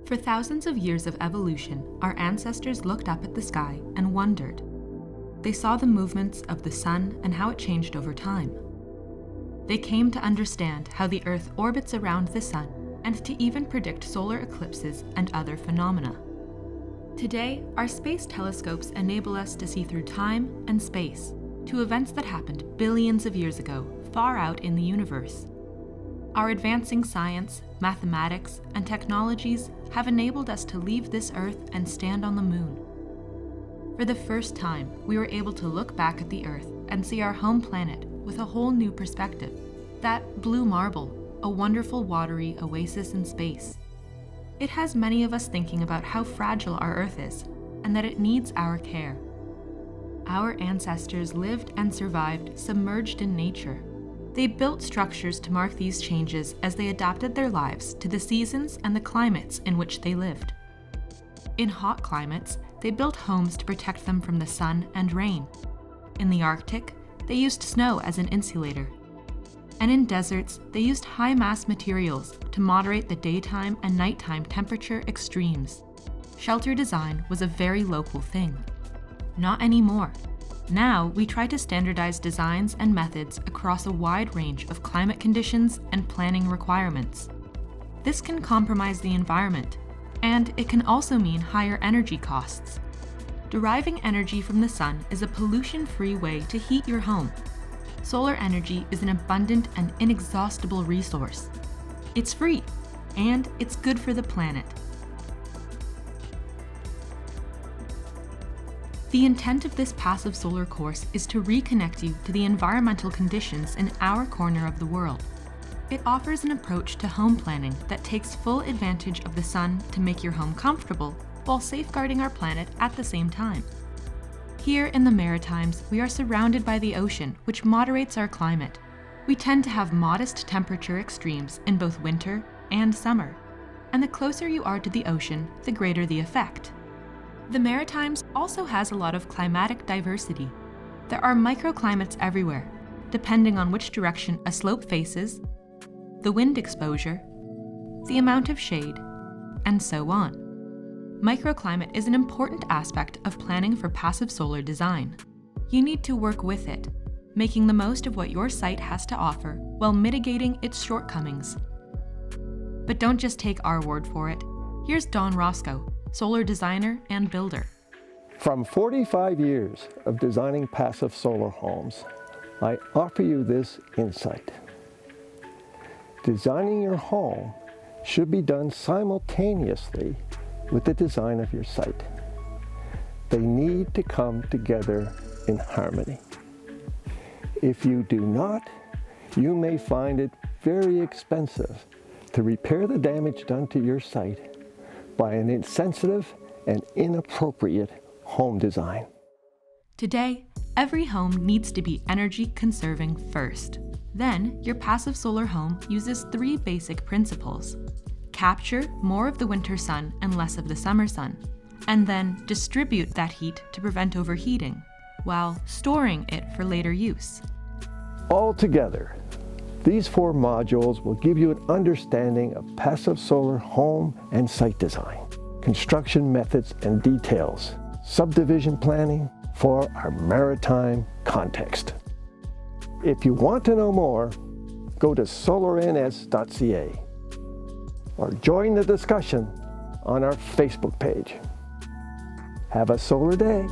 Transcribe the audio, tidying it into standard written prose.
For thousands of years of evolution, our ancestors looked up at the sky and wondered. They saw the movements of the sun and how it changed over time. They came to understand how the Earth orbits around the sun and to even predict solar eclipses and other phenomena. Today, our space telescopes enable us to see through time and space to events that happened billions of years ago, far out in the universe. Our advancing science, mathematics, and technologies have enabled us to leave this Earth and stand on the moon. For the first time, we were able to look back at the Earth and see our home planet with a whole new perspective. That blue marble, a wonderful watery oasis in space. It has many of us thinking about how fragile our Earth is and that it needs our care. Our ancestors lived and survived submerged in nature. They built structures to mark these changes as they adapted their lives to the seasons and the climates in which they lived. In hot climates, they built homes to protect them from the sun and rain. In the Arctic, they used snow as an insulator. And in deserts, they used high-mass materials to moderate the daytime and nighttime temperature extremes. Shelter design was a very local thing. Not anymore. Now, we try to standardize designs and methods across a wide range of climate conditions and planning requirements. This can compromise the environment, and it can also mean higher energy costs. Deriving energy from the sun is a pollution-free way to heat your home. Solar energy is an abundant and inexhaustible resource. It's free, and it's good for the planet. The intent of this passive solar course is to reconnect you to the environmental conditions in our corner of the world. It offers an approach to home planning that takes full advantage of the sun to make your home comfortable while safeguarding our planet at the same time. Here in the Maritimes, we are surrounded by the ocean, which moderates our climate. We tend to have modest temperature extremes in both winter and summer, and the closer you are to the ocean, the greater the effect. The Maritimes also has a lot of climatic diversity. There are microclimates everywhere, depending on which direction a slope faces, the wind exposure, the amount of shade, and so on. Microclimate is an important aspect of planning for passive solar design. You need to work with it, making the most of what your site has to offer while mitigating its shortcomings. But don't just take our word for it. Here's Don Roscoe, solar designer and builder. From 45 years of designing passive solar homes, I offer you this insight. Designing your home should be done simultaneously with the design of your site. They need to come together in harmony. If you do not, you may find it very expensive to repair the damage done to your site by an insensitive and inappropriate home design. Today, every home needs to be energy conserving first. Then, your passive solar home uses 3 basic principles. Capture more of the winter sun and less of the summer sun, and then distribute that heat to prevent overheating, while storing it for later use. Altogether, these 4 modules will give you an understanding of passive solar home and site design, construction methods and details, subdivision planning for our maritime context. If you want to know more, go to solarns.ca or join the discussion on our Facebook page. Have a solar day.